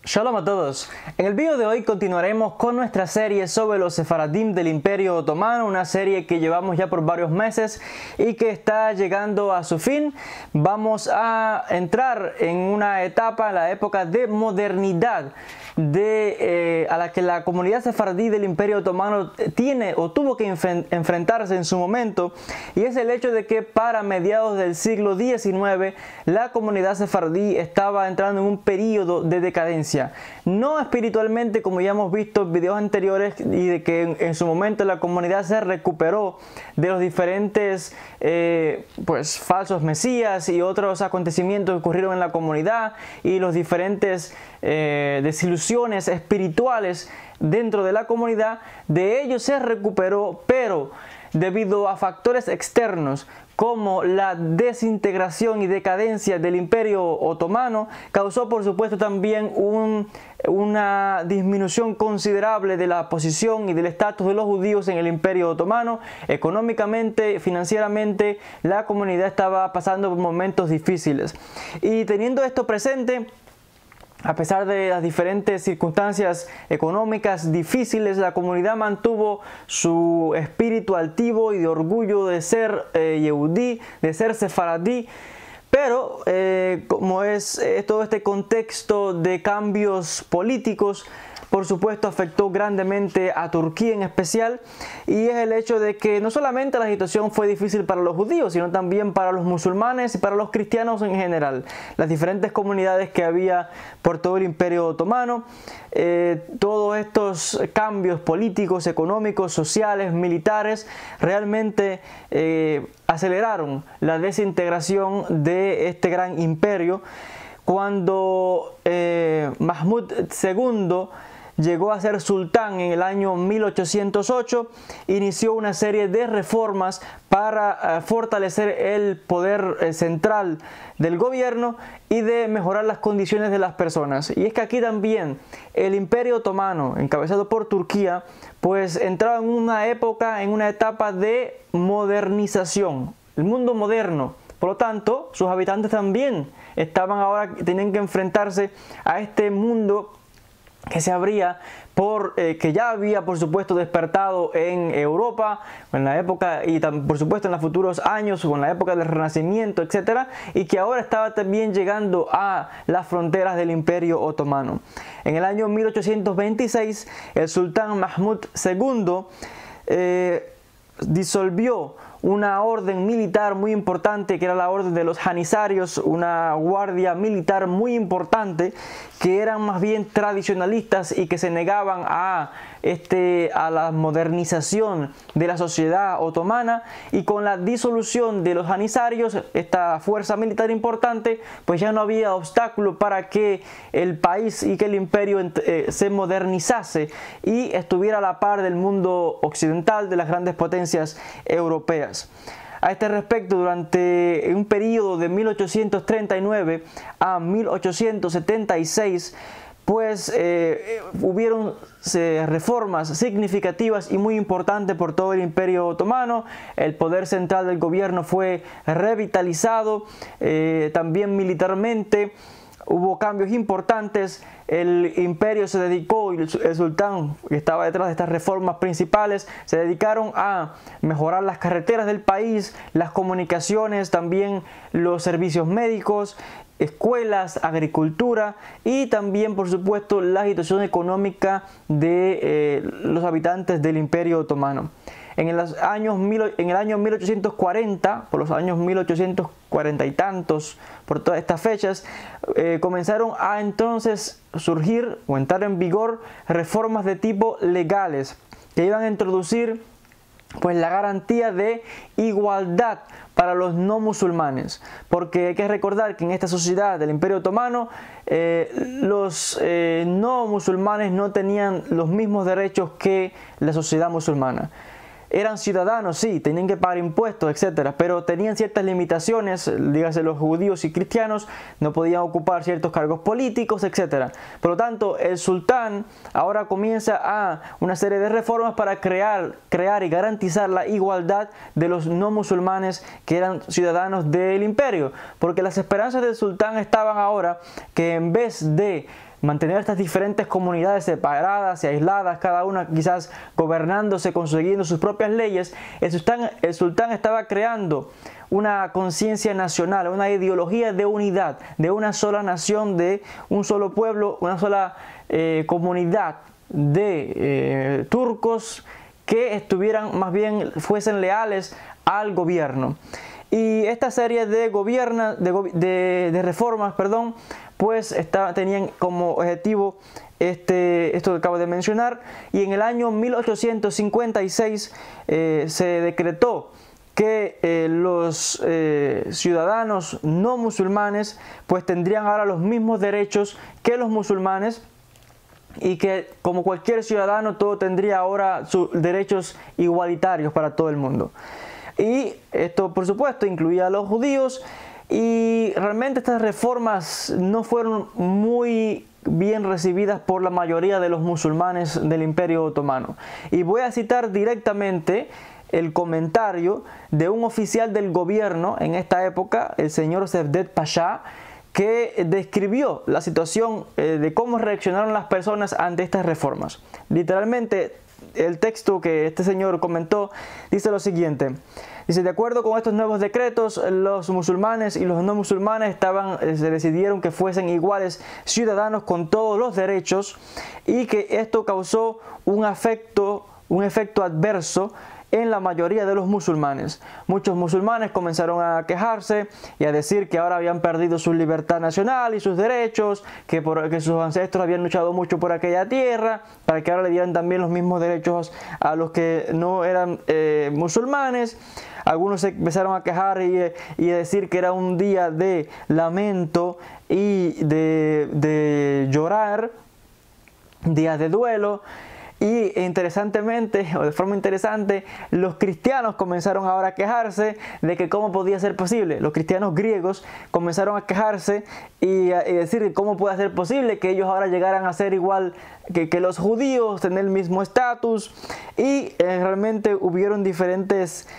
Shalom a todos. En el video de hoy continuaremos con nuestra serie sobre los sefaradim del Imperio Otomano, una serie que llevamos ya por varios meses y que está llegando a su fin. Vamos a entrar en una etapa, la época de modernidad, a la que la comunidad sefaradí del Imperio Otomano tiene o tuvo que enfrentarse en su momento, y es el hecho de que para mediados del siglo XIX la comunidad sefaradí estaba entrando en un periodo de decadencia, no espiritualmente como ya hemos visto en videos anteriores, y de que en su momento la comunidad se recuperó de los diferentes falsos mesías y otros acontecimientos que ocurrieron en la comunidad y los diferentes desilusiones espirituales dentro de la comunidad. De ello se recuperó, pero debido a factores externos como la desintegración y decadencia del Imperio Otomano, causó por supuesto también una disminución considerable de la posición y del estatus de los judíos en el Imperio Otomano. Económicamente, financieramente, la comunidad estaba pasando por momentos difíciles. Y teniendo esto presente, a pesar de las diferentes circunstancias económicas difíciles, la comunidad mantuvo su espíritu altivo y de orgullo de ser yehudí, de ser sefaradí. Pero como es todo este contexto de cambios políticos, por supuesto afectó grandemente a Turquía en especial, y es el hecho de que no solamente la situación fue difícil para los judíos, sino también para los musulmanes y para los cristianos en general. Las diferentes comunidades que había por todo el Imperio Otomano, todos estos cambios políticos, económicos, sociales, militares, realmente aceleraron la desintegración de este gran imperio. Cuando Mahmud II llegó a ser sultán en el año 1808, inició una serie de reformas para fortalecer el poder central del gobierno y de mejorar las condiciones de las personas. Y es que aquí también el Imperio Otomano, encabezado por Turquía, pues entraba en una época, en una etapa de modernización, el mundo moderno. Por lo tanto, sus habitantes también tenían que enfrentarse a este mundo que se abría que ya había por supuesto despertado en Europa en la época, y por supuesto en los futuros años con la época del Renacimiento, etcétera, y que ahora estaba también llegando a las fronteras del Imperio Otomano. En el año 1826 el sultán Mahmud II disolvió una orden militar muy importante, que era la orden de los janisarios, una guardia militar muy importante, que eran más bien tradicionalistas y que se negaban a la modernización de la sociedad otomana. Y con la disolución de los janisarios, esta fuerza militar importante, pues ya no había obstáculo para que el país y que el imperio se modernizase y estuviera a la par del mundo occidental, de las grandes potencias europeas. A este respecto, durante un periodo de 1839 a 1876, pues hubieron reformas significativas y muy importantes por todo el Imperio Otomano. El poder central del gobierno fue revitalizado, también militarmente hubo cambios importantes. El imperio se dedicó, y el sultán que estaba detrás de estas reformas principales, se dedicaron a mejorar las carreteras del país, las comunicaciones, también los servicios médicos, escuelas, agricultura, y también por supuesto la situación económica de los habitantes del Imperio Otomano. En el año 1840, por los años 1840 y tantos, por todas estas fechas, comenzaron a entonces surgir o entrar en vigor reformas de tipo legales que iban a introducir pues la garantía de igualdad para los no musulmanes, porque hay que recordar que en esta sociedad del Imperio Otomano los no musulmanes no tenían los mismos derechos que la sociedad musulmana. Eran ciudadanos, sí, tenían que pagar impuestos, etcétera, pero tenían ciertas limitaciones. Dígase, los judíos y cristianos no podían ocupar ciertos cargos políticos, etcétera. Por lo tanto, el sultán ahora comienza a una serie de reformas para crear y garantizar la igualdad de los no musulmanes que eran ciudadanos del imperio, porque las esperanzas del sultán estaban ahora que en vez de mantener estas diferentes comunidades separadas y aisladas, cada una quizás gobernándose, consiguiendo sus propias leyes, el sultán estaba creando una conciencia nacional, una ideología de unidad, de una sola nación, de un solo pueblo, una sola comunidad de turcos que estuvieran, más bien fuesen leales al gobierno. Y esta serie de reformas, pues tenían como objetivo esto que acabo de mencionar, y en el año 1856 se decretó que los ciudadanos no musulmanes pues tendrían ahora los mismos derechos que los musulmanes, y que como cualquier ciudadano todo tendría ahora sus derechos igualitarios para todo el mundo. Y esto por supuesto incluía a los judíos, y realmente estas reformas no fueron muy bien recibidas por la mayoría de los musulmanes del Imperio Otomano. Y voy a citar directamente el comentario de un oficial del gobierno en esta época, el señor Cevdet Pasha, que describió la situación de cómo reaccionaron las personas ante estas reformas. Literalmente, el texto que este señor comentó dice lo siguiente. Dice: de acuerdo con estos nuevos decretos, los musulmanes y los no musulmanes se decidieron que fuesen iguales ciudadanos con todos los derechos, y que esto causó un efecto adverso en la mayoría de los musulmanes. Muchos musulmanes comenzaron a quejarse y a decir que ahora habían perdido su libertad nacional y sus derechos, que sus ancestros habían luchado mucho por aquella tierra, para que ahora le dieran también los mismos derechos a los que no eran musulmanes. Algunos se empezaron a quejar y a decir que era un día de lamento y de llorar, días de duelo. Y interesantemente, o de forma interesante, los cristianos comenzaron ahora a quejarse de que cómo podía ser posible. Los cristianos griegos comenzaron a quejarse y decir cómo puede ser posible que ellos ahora llegaran a ser igual que los judíos, tener el mismo estatus. Y realmente hubieron diferentes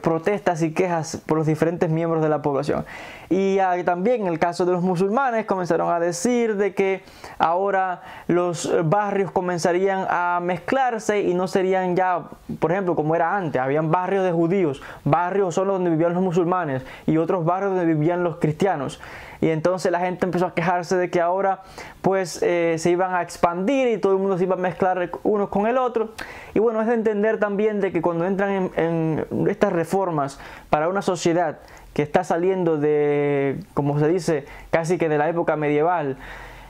protestas y quejas por los diferentes miembros de la población. Y también en el caso de los musulmanes comenzaron a decir de que ahora los barrios comenzarían a mezclarse y no serían ya, por ejemplo, como era antes. Habían barrios de judíos, barrios solo donde vivían los musulmanes y otros barrios donde vivían los cristianos. Y entonces la gente empezó a quejarse de que ahora pues se iban a expandir y todo el mundo se iba a mezclar unos con el otro. Y bueno, es de entender también de que cuando entran en estas reformas para una sociedad que está saliendo de, como se dice, casi que de la época medieval,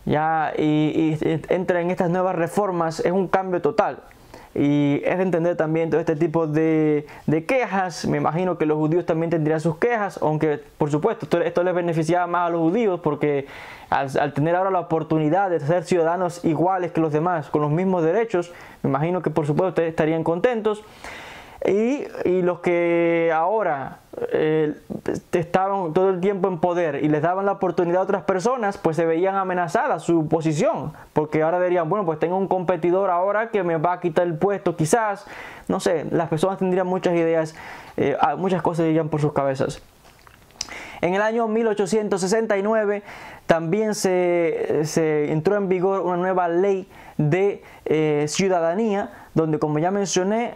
ya, y entra en estas nuevas reformas, es un cambio total. Y es de entender también todo este tipo de quejas. Me imagino que los judíos también tendrían sus quejas, aunque por supuesto esto les beneficiaba más a los judíos, porque al tener ahora la oportunidad de ser ciudadanos iguales que los demás, con los mismos derechos, me imagino que por supuesto ustedes estarían contentos. Y los que ahora estaban todo el tiempo en poder y les daban la oportunidad a otras personas, pues se veían amenazadas su posición, porque ahora dirían, bueno, pues tengo un competidor ahora que me va a quitar el puesto quizás. No sé, las personas tendrían muchas ideas, muchas cosas irían por sus cabezas. En el año 1869 también se entró en vigor una nueva ley de ciudadanía, donde, como ya mencioné,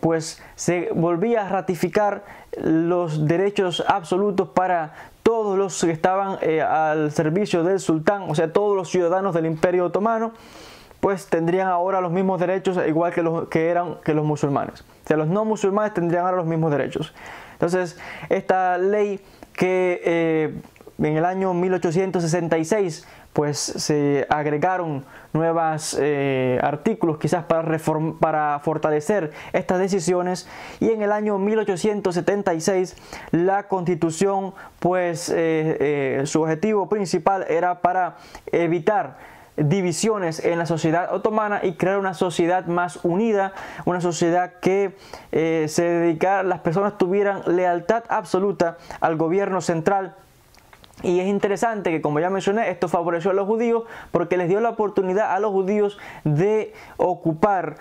pues se volvía a ratificar los derechos absolutos para todos los que estaban al servicio del sultán, o sea, todos los ciudadanos del Imperio Otomano, pues tendrían ahora los mismos derechos igual que los musulmanes. O sea, los no musulmanes tendrían ahora los mismos derechos. Entonces, esta ley que en el año 1866 pues se agregaron nuevos artículos quizás para fortalecer estas decisiones, y en el año 1876 la Constitución pues su objetivo principal era para evitar divisiones en la sociedad otomana y crear una sociedad más unida, una sociedad que se dedicara, las personas tuvieran lealtad absoluta al gobierno central. Y es interesante que, como ya mencioné, esto favoreció a los judíos porque les dio la oportunidad a los judíos de ocupar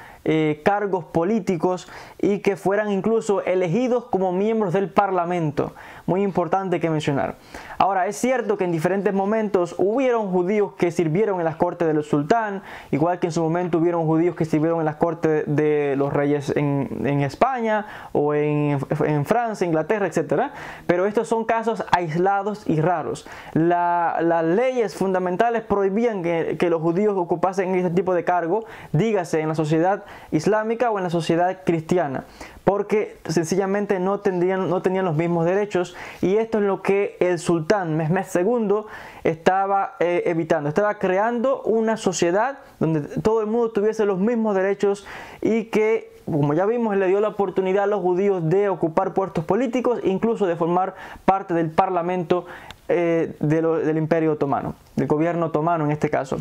cargos políticos y que fueran incluso elegidos como miembros del parlamento. muy importante que mencionar. Ahora, es cierto que en diferentes momentos hubieron judíos que sirvieron en las cortes del sultán, igual que en su momento hubieron judíos que sirvieron en las cortes de los reyes en España o en Francia, Inglaterra, etc. Pero estos son casos aislados y raros. Las leyes fundamentales prohibían que los judíos ocupasen este tipo de cargo, dígase en la sociedad islámica o en la sociedad cristiana, porque sencillamente no tenían los mismos derechos, y esto es lo que el sultán Mehmed II estaba evitando. Estaba creando una sociedad donde todo el mundo tuviese los mismos derechos y que, como ya vimos, le dio la oportunidad a los judíos de ocupar puestos políticos, incluso de formar parte del parlamento del Imperio Otomano, del gobierno otomano en este caso.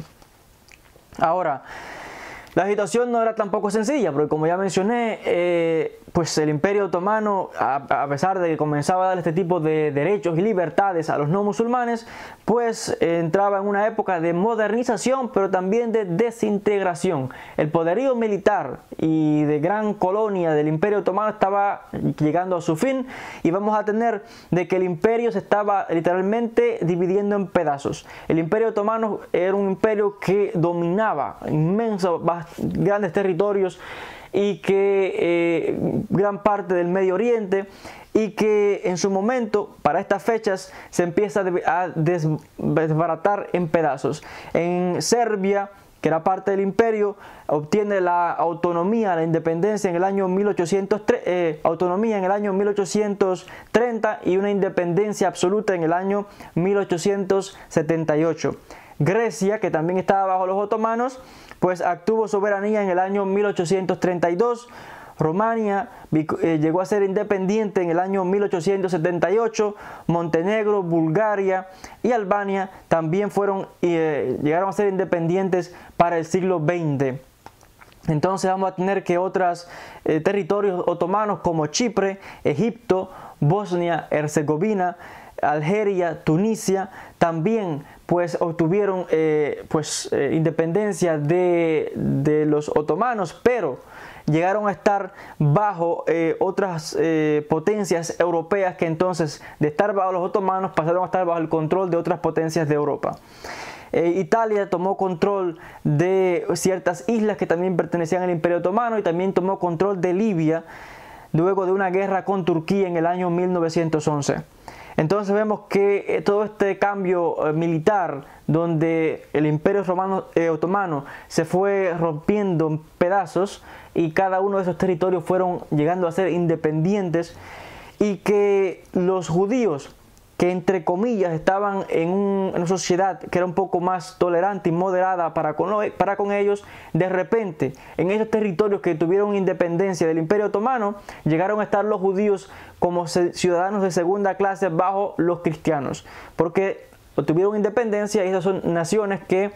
Ahora, la situación no era tampoco sencilla, porque como ya mencioné, pues el Imperio Otomano, a pesar de que comenzaba a dar este tipo de derechos y libertades a los no musulmanes, pues entraba en una época de modernización, pero también de desintegración. El poderío militar y de gran colonia del Imperio Otomano estaba llegando a su fin, y vamos a tener de que el imperio se estaba literalmente dividiendo en pedazos. El Imperio Otomano era un imperio que dominaba inmensos, grandes territorios, y que gran parte del Medio Oriente, y que en su momento, para estas fechas, se empieza a desbaratar en pedazos. En Serbia, que era parte del imperio, obtiene la autonomía, la independencia en el año 1830 y una independencia absoluta en el año 1878. Grecia, que también estaba bajo los otomanos, pues obtuvo soberanía en el año 1832. Rumania llegó a ser independiente en el año 1878. Montenegro, Bulgaria y Albania también llegaron a ser independientes para el siglo XX. Entonces vamos a tener que otros territorios otomanos como Chipre, Egipto, Bosnia, Herzegovina, Algeria, Tunisia, también pues obtuvieron independencia de los otomanos, pero llegaron a estar bajo otras potencias europeas, que entonces, de estar bajo los otomanos, pasaron a estar bajo el control de otras potencias de Europa. Italia tomó control de ciertas islas que también pertenecían al Imperio Otomano, y también tomó control de Libia luego de una guerra con Turquía en el año 1911. Entonces vemos que todo este cambio militar, donde el Imperio Otomano se fue rompiendo en pedazos y cada uno de esos territorios fueron llegando a ser independientes, y que los judíos, que entre comillas estaban en una sociedad que era un poco más tolerante y moderada para con ellos, de repente en esos territorios que tuvieron independencia del Imperio Otomano, llegaron a estar los judíos como ciudadanos de segunda clase bajo los cristianos, porque obtuvieron independencia, y esas son naciones que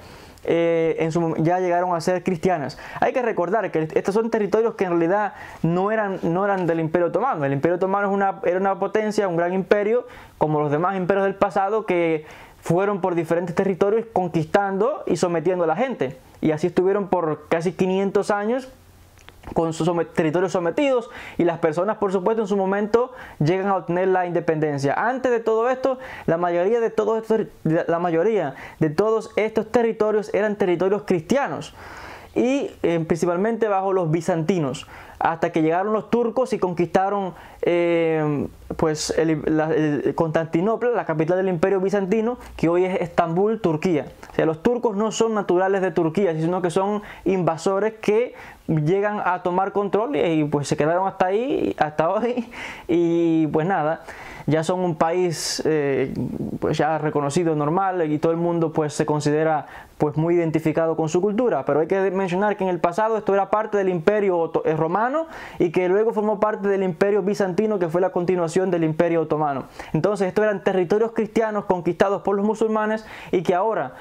ya llegaron a ser cristianas. Hay que recordar que estos son territorios que en realidad no eran del Imperio Otomano. El Imperio Otomano era una potencia, un gran imperio, como los demás imperios del pasado, que fueron por diferentes territorios conquistando y sometiendo a la gente. Y así estuvieron por casi 500 años con sus territorios sometidos, y las personas, por supuesto, en su momento llegan a obtener la independencia. Antes de todo esto, la mayoría de todos estos territorios eran territorios cristianos, y principalmente bajo los bizantinos, hasta que llegaron los turcos y conquistaron Constantinopla, la capital del Imperio Bizantino, que hoy es Estambul, Turquía. O sea, los turcos no son naturales de Turquía, sino que son invasores que llegan a tomar control, y pues se quedaron hasta ahí, hasta hoy, y pues nada, ya son un país pues ya reconocido, normal, y todo el mundo pues se considera pues muy identificado con su cultura. Pero hay que mencionar que en el pasado esto era parte del Imperio Romano, y que luego formó parte del Imperio Bizantino, que fue la continuación del Imperio Otomano. Entonces estos eran territorios cristianos conquistados por los musulmanes, y que ahora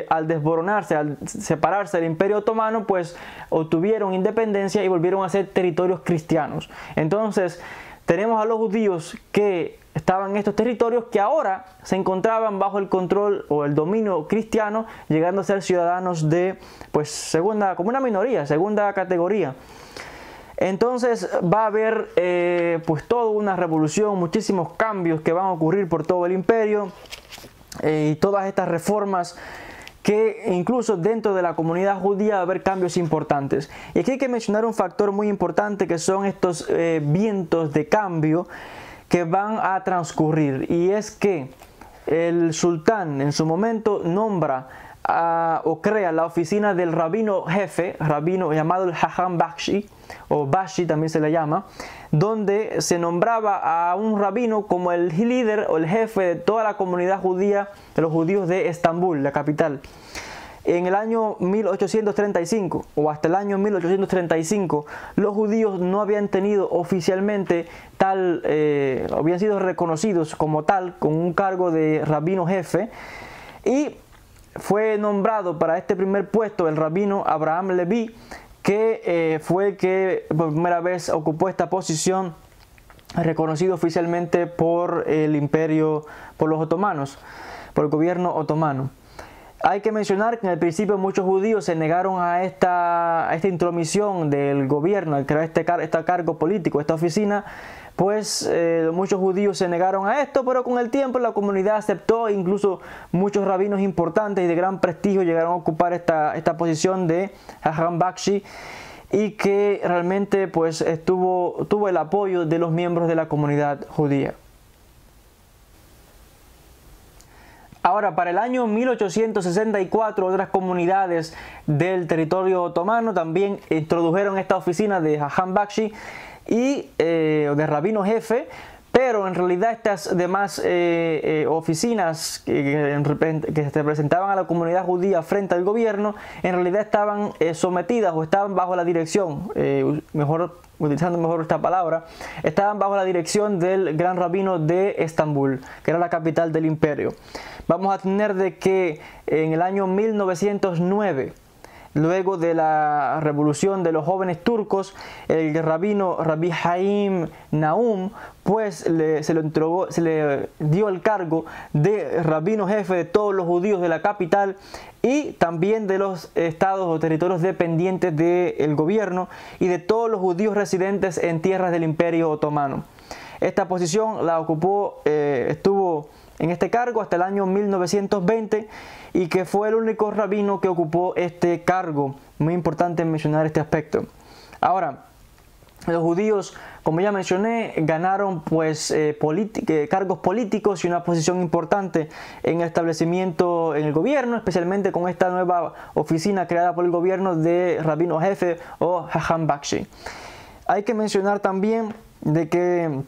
al desboronarse, al separarse del Imperio Otomano, pues obtuvieron independencia y volvieron a ser territorios cristianos. Entonces tenemos a los judíos que estaban en estos territorios, que ahora se encontraban bajo el control o el dominio cristiano, llegando a ser ciudadanos de, pues, como una minoría, segunda categoría. Entonces va a haber pues toda una revolución, muchísimos cambios que van a ocurrir por todo el imperio y todas estas reformas que incluso dentro de la comunidad judía va a haber cambios importantes. Y aquí hay que mencionar un factor muy importante que son estos vientos de cambio que van a transcurrir, y es que el sultán en su momento nombra o crea la oficina del rabino jefe, rabino llamado el Hajam Bakshi, o Bashi también se le llama, donde se nombraba a un rabino como el líder o el jefe de toda la comunidad judía, de los judíos de Estambul, la capital. En el año 1835 o hasta el año 1835 los judíos no habían tenido oficialmente tal, habían sido reconocidos como tal con un cargo de rabino jefe, y fue nombrado para este primer puesto el rabino Abraham Leví, que fue el que por primera vez ocupó esta posición, reconocido oficialmente por el imperio, por los otomanos, por el gobierno otomano. Hay que mencionar que en el principio muchos judíos se negaron a esta intromisión del gobierno, al crear este cargo político, esta oficina. Pues muchos judíos se negaron a esto, pero con el tiempo la comunidad aceptó, incluso muchos rabinos importantes y de gran prestigio llegaron a ocupar esta posición de Hajam Bakshi, y que realmente pues tuvo el apoyo de los miembros de la comunidad judía. Ahora, para el año 1864, otras comunidades del territorio otomano también introdujeron esta oficina de Hajam Bakshi y de rabino jefe, pero en realidad estas demás oficinas que representaban a la comunidad judía frente al gobierno, en realidad estaban sometidas o estaban bajo la dirección, utilizando mejor esta palabra, estaban bajo la dirección del gran rabino de Estambul, que era la capital del imperio. Vamos a tener de que en el año 1909, luego de la revolución de los jóvenes turcos, el rabino Rabbi Haim Nahum pues se le dio el cargo de rabino jefe de todos los judíos de la capital y también de los estados o territorios dependientes del gobierno y de todos los judíos residentes en tierras del imperio otomano. Esta posición la ocupó, estuvo en este cargo hasta el año 1920, y que fue el único rabino que ocupó este cargo. Muy importante mencionar este aspecto. Ahora, los judíos, como ya mencioné, ganaron pues cargos políticos y una posición importante en el establecimiento en el gobierno, especialmente con esta nueva oficina creada por el gobierno de rabino jefe o Hajam Bakshi. Hay que mencionar también de que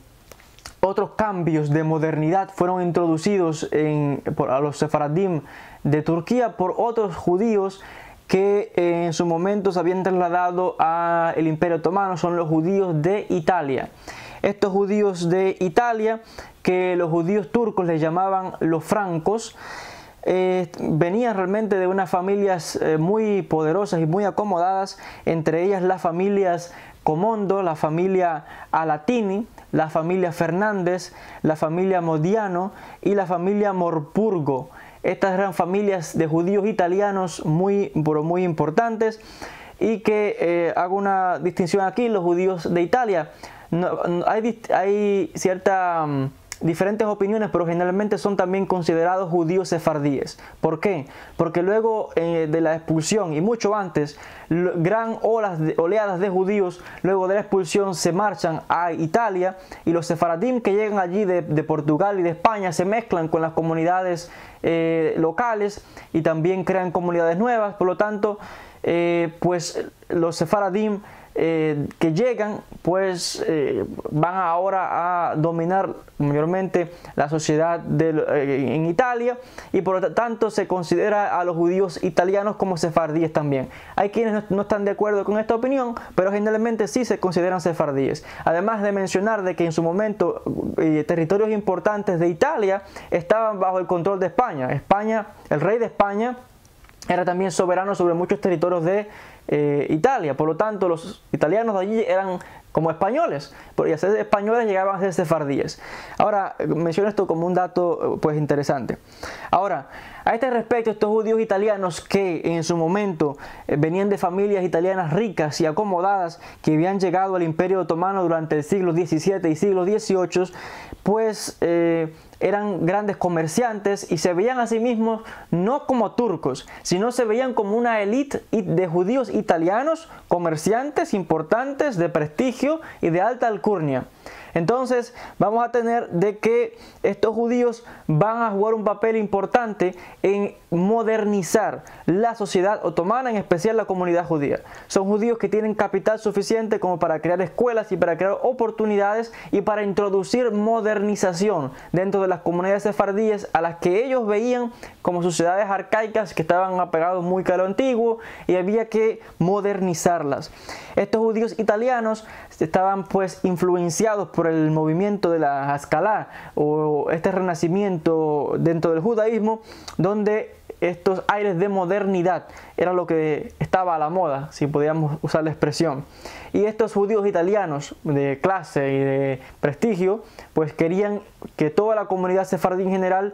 otros cambios de modernidad fueron introducidos a los sefaradim de Turquía por otros judíos que en su momento se habían trasladado al Imperio Otomano. Son los judíos de Italia. Estos judíos de Italia, que los judíos turcos les llamaban los francos, venían realmente de unas familias muy poderosas y muy acomodadas, entre ellas las familias Comondo, la familia Alatini, la familia Fernández, la familia Modiano y la familia Morpurgo. Estas eran familias de judíos italianos muy importantes, y que hago una distinción aquí: los judíos de Italia, hay diferentes opiniones, pero generalmente son también considerados judíos sefardíes. ¿Por qué? Porque luego de la expulsión y mucho antes, gran oleadas de judíos luego de la expulsión se marchan a Italia, y los sefaradim que llegan allí de Portugal y de España se mezclan con las comunidades locales y también crean comunidades nuevas. Por lo tanto, pues los sefaradim que llegan pues van ahora a dominar mayormente la sociedad en Italia, y por lo tanto se considera a los judíos italianos como sefardíes también. Hay quienes no están de acuerdo con esta opinión, pero generalmente sí se consideran sefardíes. Además de mencionar de que en su momento territorios importantes de Italia estaban bajo el control de España. El rey de España era también soberano sobre muchos territorios de Italia. Por lo tanto, los italianos de allí eran como españoles, porque a ser españoles llegaban a ser sefardíes. Ahora, menciono esto como un dato pues interesante. Ahora, a este respecto, estos judíos italianos que en su momento venían de familias italianas ricas y acomodadas, que habían llegado al Imperio Otomano durante el siglo XVII y siglo XVIII, pues eran grandes comerciantes y se veían a sí mismos no como turcos, sino se veían como una élite de judíos italianos, comerciantes importantes, de prestigio y de alta alcurnia. Entonces vamos a tener de que estos judíos van a jugar un papel importante en modernizar la sociedad otomana, en especial la comunidad judía. Son judíos que tienen capital suficiente como para crear escuelas y para crear oportunidades y para introducir modernización dentro de las comunidades sefardíes a las que ellos veían como sociedades arcaicas que estaban apegados muy a lo antiguo y había que modernizarlas. Estos judíos italianos estaban pues influenciados por el movimiento de la Haskalah o este renacimiento dentro del judaísmo, donde estos aires de modernidad era lo que estaba a la moda, si podíamos usar la expresión. Y estos judíos italianos de clase y de prestigio, pues querían que toda la comunidad sefardí en general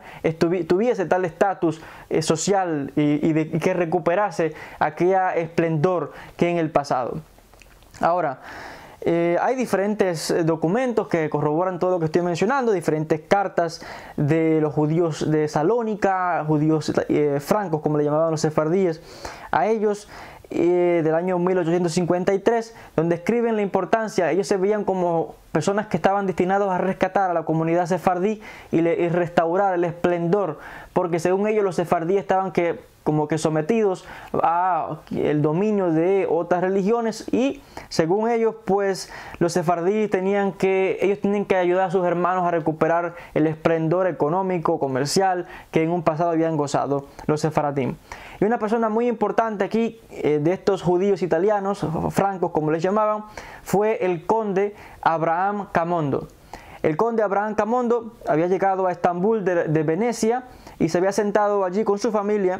tuviese tal estatus social y que recuperase aquella esplendor que en el pasado. Ahora, hay diferentes documentos que corroboran todo lo que estoy mencionando, diferentes cartas de los judíos de Salónica, judíos francos, como le llamaban los sefardíes, a ellos del año 1853, donde escriben la importancia. Ellos se veían como personas que estaban destinados a rescatar a la comunidad sefardí y restaurar el esplendor, porque según ellos los sefardíes estaban como que sometidos a el dominio de otras religiones y según ellos pues los sefardíes tenían que ayudar a sus hermanos a recuperar el esplendor económico, comercial que en un pasado habían gozado los sefaradim. Y una persona muy importante aquí de estos judíos italianos, francos como les llamaban, fue el conde Abraham Camondo. El conde Abraham Camondo había llegado a Estambul de Venecia y se había sentado allí con su familia.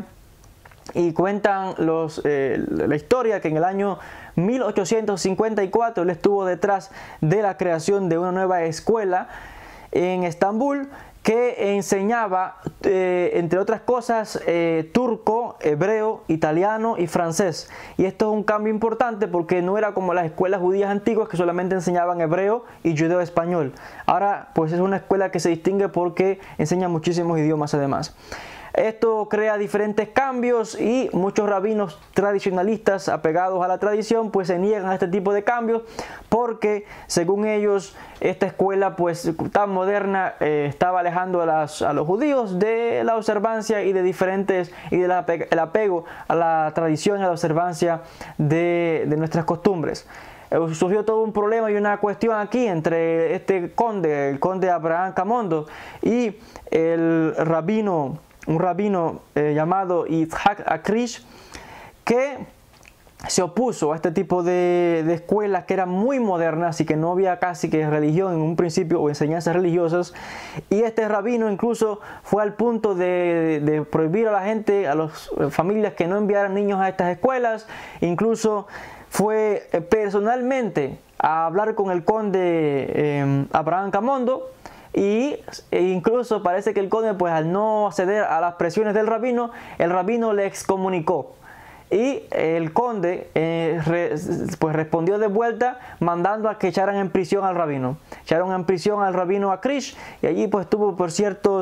Y cuentan la historia que en el año 1854 él estuvo detrás de la creación de una nueva escuela en Estambul que enseñaba, entre otras cosas, turco, hebreo, italiano y francés. Y esto es un cambio importante porque no era como las escuelas judías antiguas que solamente enseñaban hebreo y judeo español. Ahora pues es una escuela que se distingue porque enseña muchísimos idiomas además. Esto crea diferentes cambios y muchos rabinos tradicionalistas apegados a la tradición pues se niegan a este tipo de cambios porque según ellos esta escuela pues tan moderna estaba alejando a los judíos de la observancia y de diferentes y del apego a la tradición y a la observancia de nuestras costumbres. Surgió todo un problema y una cuestión aquí entre el conde Abraham Camondo y un rabino llamado Yitzhak Akrish, que se opuso a este tipo de escuelas que eran muy modernas y que no había casi que religión en un principio o enseñanzas religiosas. Y este rabino incluso fue al punto de prohibir a la gente, a las familias que no enviaran niños a estas escuelas. Incluso fue personalmente a hablar con el conde Abraham Camondo. E incluso parece que el conde pues al no ceder a las presiones del rabino, el rabino le excomunicó. Y el conde pues respondió de vuelta mandando a que echaran en prisión al rabino. Echaron en prisión al rabino Akrish y allí pues estuvo por cierto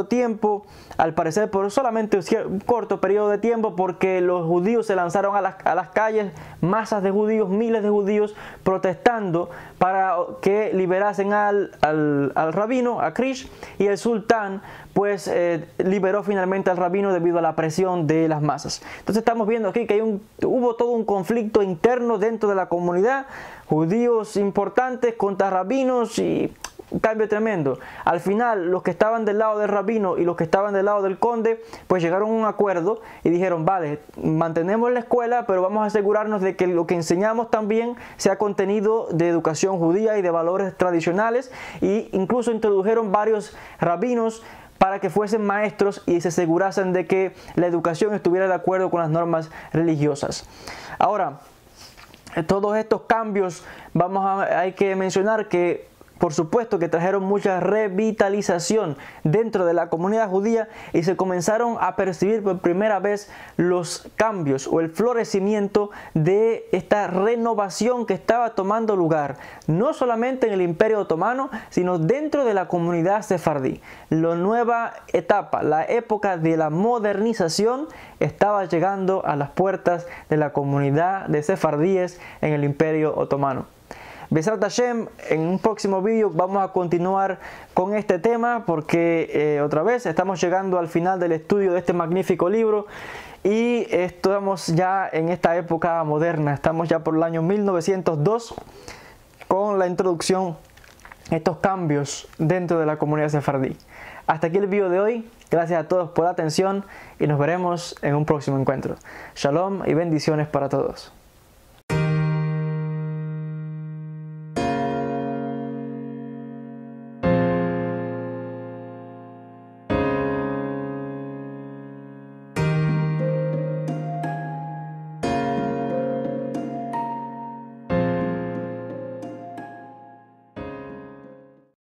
tiempo, al parecer por solamente un corto periodo de tiempo, porque los judíos se lanzaron a las calles, masas de judíos, miles de judíos protestando para que liberasen al rabino Akrish, y el sultán pues liberó finalmente al rabino debido a la presión de las masas. Entonces estamos viendo aquí que hubo todo un conflicto interno dentro de la comunidad, judíos importantes contra rabinos y un cambio tremendo. Al final los que estaban del lado del rabino y los que estaban del lado del conde pues llegaron a un acuerdo y dijeron: vale, mantenemos la escuela, pero vamos a asegurarnos de que lo que enseñamos también sea contenido de educación judía y de valores tradicionales, e incluso introdujeron varios rabinos para que fuesen maestros y se asegurasen de que la educación estuviera de acuerdo con las normas religiosas. Ahora, todos estos cambios, hay que mencionar que por supuesto que trajeron mucha revitalización dentro de la comunidad judía y se comenzaron a percibir por primera vez los cambios o el florecimiento de esta renovación que estaba tomando lugar, no solamente en el Imperio Otomano, sino dentro de la comunidad sefardí. La nueva etapa, la época de la modernización, estaba llegando a las puertas de la comunidad de sefardíes en el Imperio Otomano. Bezrat Hashem, en un próximo vídeo vamos a continuar con este tema porque otra vez estamos llegando al final del estudio de este magnífico libro y estamos ya en esta época moderna, estamos ya por el año 1902 con la introducción, estos cambios dentro de la comunidad sefardí. Hasta aquí el vídeo de hoy, gracias a todos por la atención y nos veremos en un próximo encuentro. Shalom y bendiciones para todos.